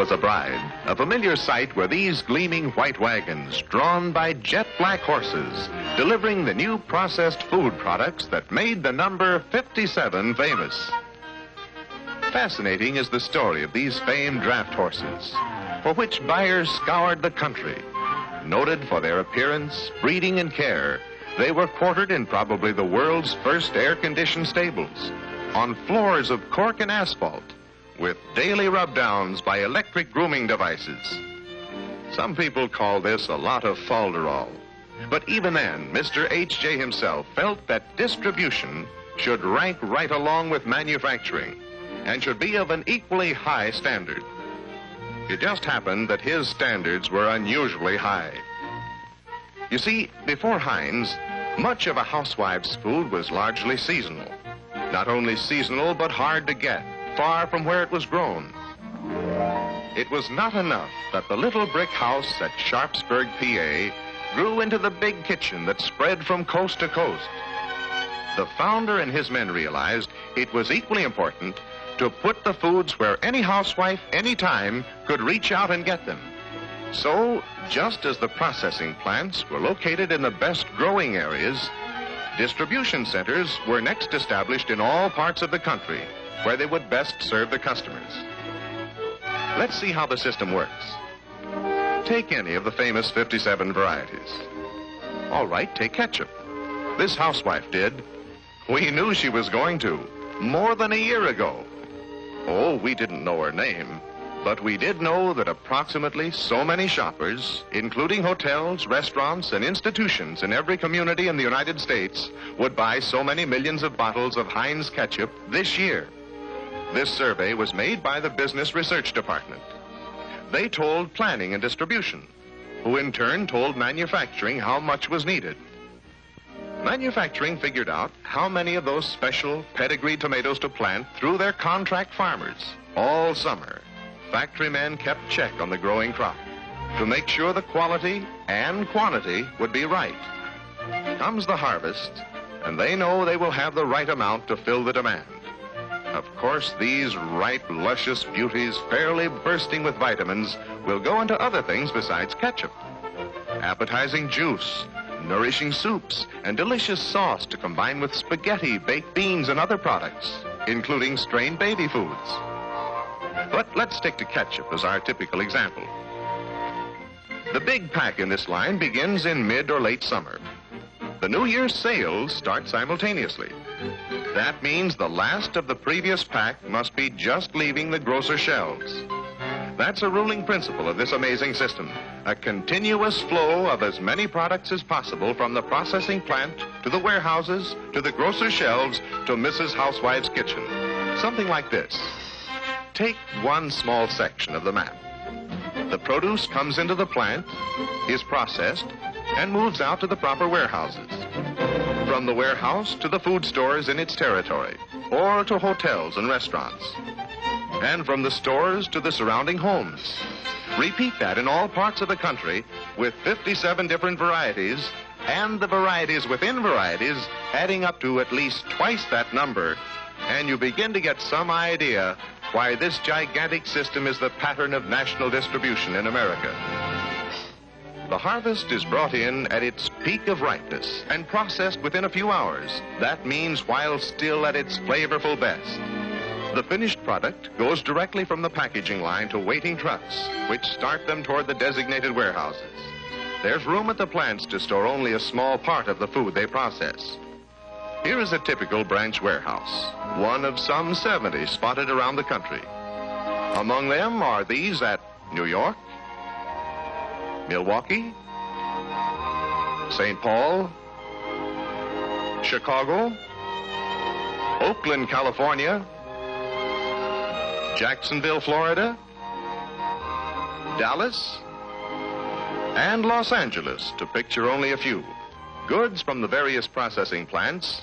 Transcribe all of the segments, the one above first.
was a bride, a familiar sight were these gleaming white wagons drawn by jet black horses, delivering the new processed food products that made the number 57 famous. Fascinating is the story of these famed draft horses, for which buyers scoured the country. Noted for their appearance, breeding, and care, they were quartered in probably the world's first air-conditioned stables, on floors of cork and asphalt, with daily rub-downs by electric grooming devices. Some people call this a lot of falderall, but even then, Mr. H.J. himself felt that distribution should rank right along with manufacturing and should be of an equally high standard. It just happened that his standards were unusually high. You see, before Heinz, much of a housewife's food was largely seasonal. Not only seasonal, but hard to get, far from where it was grown. It was not enough that the little brick house at Sharpsburg, PA, grew into the big kitchen that spread from coast to coast. The founder and his men realized it was equally important to put the foods where any housewife, anytime, could reach out and get them. So, just as the processing plants were located in the best growing areas, distribution centers were next established in all parts of the country, where they would best serve the customers. Let's see how the system works. Take any of the famous 57 varieties. All right, take ketchup. This housewife did. We knew she was going to, more than a year ago. Oh, we didn't know her name, but we did know that approximately so many shoppers, including hotels, restaurants, and institutions in every community in the United States, would buy so many millions of bottles of Heinz ketchup this year. This survey was made by the Business Research Department. They told planning and distribution, who in turn told manufacturing how much was needed. Manufacturing figured out how many of those special pedigreed tomatoes to plant through their contract farmers all summer. Factory men kept check on the growing crop to make sure the quality and quantity would be right. Comes the harvest, and they know they will have the right amount to fill the demand. Of course, these ripe, luscious beauties, fairly bursting with vitamins, will go into other things besides ketchup. Appetizing juice, nourishing soups, and delicious sauce to combine with spaghetti, baked beans, and other products, including strained baby foods. But let's stick to ketchup as our typical example. The big pack in this line begins in mid or late summer. The New Year's sales start simultaneously. That means the last of the previous pack must be just leaving the grocer shelves. That's a ruling principle of this amazing system, a continuous flow of as many products as possible from the processing plant to the warehouses, to the grocer's shelves, to Mrs. Housewife's kitchen. Something like this. Take one small section of the map. The produce comes into the plant, is processed, and moves out to the proper warehouses. From the warehouse to the food stores in its territory, or to hotels and restaurants. And from the stores to the surrounding homes. Repeat that in all parts of the country with 57 different varieties, and the varieties within varieties adding up to at least twice that number, and you begin to get some idea why this gigantic system is the pattern of national distribution in America. The harvest is brought in at its peak of ripeness and processed within a few hours. That means while still at its flavorful best. The finished product goes directly from the packaging line to waiting trucks, which start them toward the designated warehouses. There's room at the plants to store only a small part of the food they process. Here is a typical branch warehouse, one of some 70 spotted around the country. Among them are these at New York, Milwaukee, St. Paul, Chicago, Oakland, California, Jacksonville, Florida, Dallas, and Los Angeles, to picture only a few. Goods from the various processing plants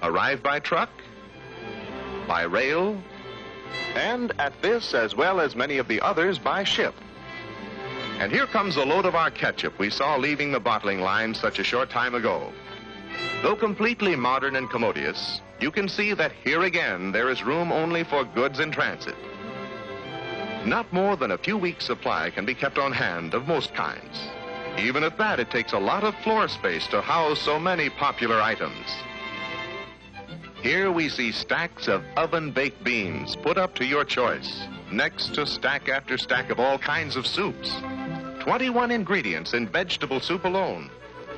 arrive by truck, by rail, and at this, as well as many of the others, by ship. And here comes a load of our ketchup we saw leaving the bottling line such a short time ago. Though completely modern and commodious, you can see that here again there is room only for goods in transit. Not more than a few weeks' supply can be kept on hand of most kinds. Even at that, it takes a lot of floor space to house so many popular items. Here we see stacks of oven-baked beans put up to your choice, next to stack after stack of all kinds of soups. 21 ingredients in vegetable soup alone.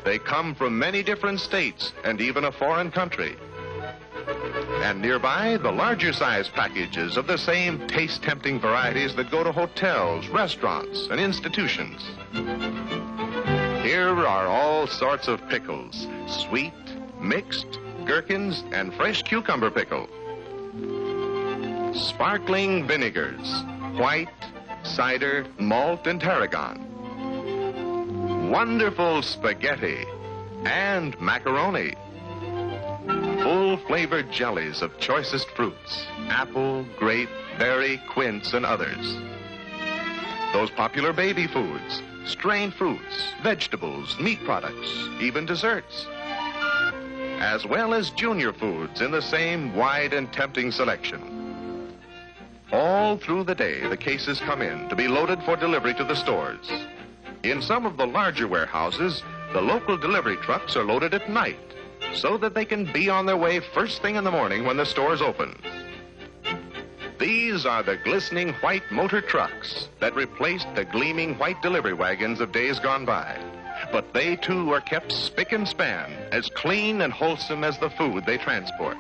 They come from many different states and even a foreign country. And nearby, the larger size packages of the same taste-tempting varieties that go to hotels, restaurants, and institutions. Here are all sorts of pickles, sweet, mixed, gherkins, and fresh cucumber pickle. Sparkling vinegars, white, cider, malt, and tarragon. Wonderful spaghetti and macaroni. Full-flavored jellies of choicest fruits, apple, grape, berry, quince, and others. Those popular baby foods, strained fruits, vegetables, meat products, even desserts. As well as junior foods in the same wide and tempting selection. All through the day, the cases come in to be loaded for delivery to the stores. In some of the larger warehouses, the local delivery trucks are loaded at night, so that they can be on their way first thing in the morning when the stores open. These are the glistening white motor trucks that replaced the gleaming white delivery wagons of days gone by. But they too are kept spick and span, as clean and wholesome as the food they transport.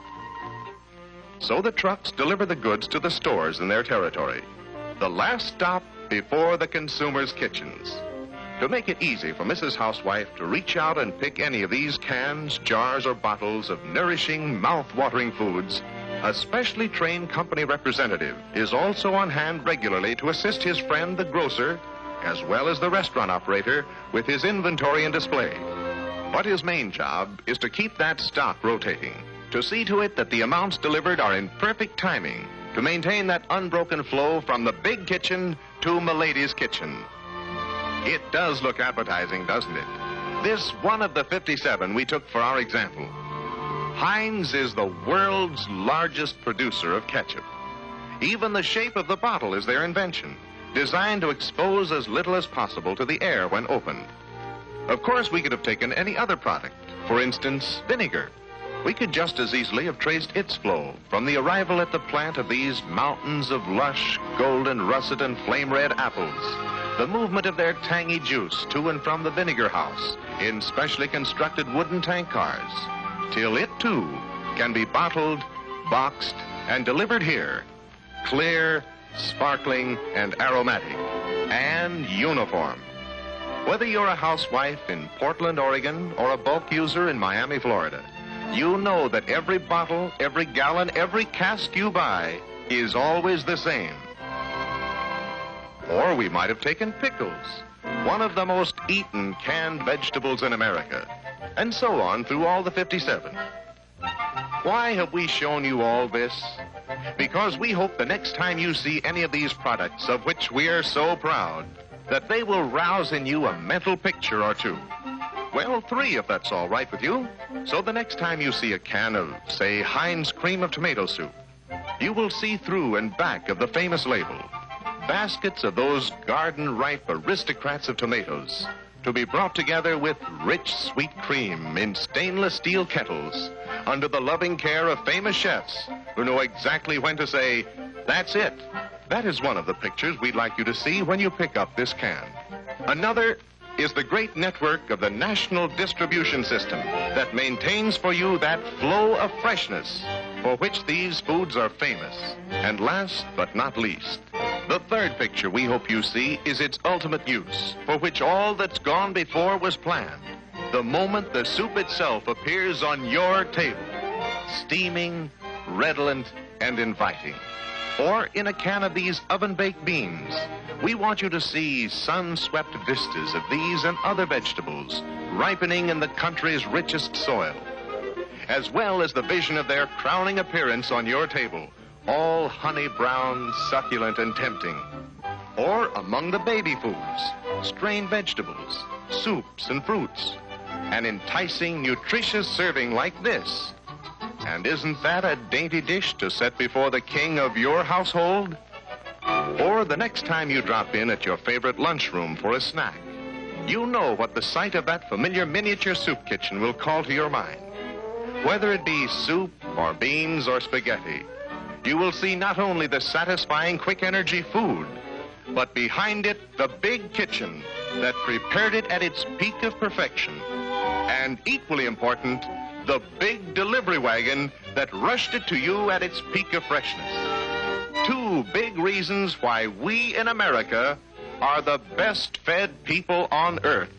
So the trucks deliver the goods to the stores in their territory, the last stop before the consumer's kitchens. To make it easy for Mrs. Housewife to reach out and pick any of these cans, jars, or bottles of nourishing, mouth-watering foods, a specially trained company representative is also on hand regularly to assist his friend, the grocer, as well as the restaurant operator, with his inventory and display. But his main job is to keep that stock rotating, to see to it that the amounts delivered are in perfect timing, to maintain that unbroken flow from the big kitchen to Milady's kitchen. It does look appetizing, doesn't it? This one of the 57 we took for our example. Heinz is the world's largest producer of ketchup. Even the shape of the bottle is their invention, designed to expose as little as possible to the air when opened. Of course, we could have taken any other product, for instance, vinegar. We could just as easily have traced its flow from the arrival at the plant of these mountains of lush, golden, russet, and flame-red apples, the movement of their tangy juice to and from the vinegar house in specially constructed wooden tank cars, till it, too, can be bottled, boxed, and delivered here, clear, sparkling, and aromatic, and uniform. Whether you're a housewife in Portland, Oregon, or a bulk user in Miami, Florida, you know that every bottle, every gallon, every cask you buy is always the same. Or we might have taken pickles, one of the most eaten canned vegetables in America, and so on through all the 57. Why have we shown you all this? Because we hope the next time you see any of these products of which we are so proud, that they will rouse in you a mental picture or two. Well, 3 if that's all right with you. So the next time you see a can of, say, Heinz cream of tomato soup, you will see through and back of the famous label baskets of those garden-ripe aristocrats of tomatoes, to be brought together with rich, sweet cream in stainless steel kettles under the loving care of famous chefs who know exactly when to say, "That's it." That is one of the pictures we'd like you to see when you pick up this can. Another is the great network of the national distribution system that maintains for you that flow of freshness for which these foods are famous. And last but not least, the third picture we hope you see is its ultimate use, for which all that's gone before was planned. The moment the soup itself appears on your table, steaming, redolent, and inviting. Or in a can of these oven-baked beans, we want you to see sun-swept vistas of these and other vegetables ripening in the country's richest soil, as well as the vision of their crowning appearance on your table, all honey brown, succulent, and tempting. Or among the baby foods, strained vegetables, soups, and fruits, an enticing, nutritious serving like this. And isn't that a dainty dish to set before the king of your household? Or the next time you drop in at your favorite lunchroom for a snack, you know what the sight of that familiar miniature soup kitchen will call to your mind. Whether it be soup or beans or spaghetti, you will see not only the satisfying quick energy food, but behind it the big kitchen that prepared it at its peak of perfection. And equally important, the big delivery wagon that rushed it to you at its peak of freshness. Two big reasons why we in America are the best fed people on earth.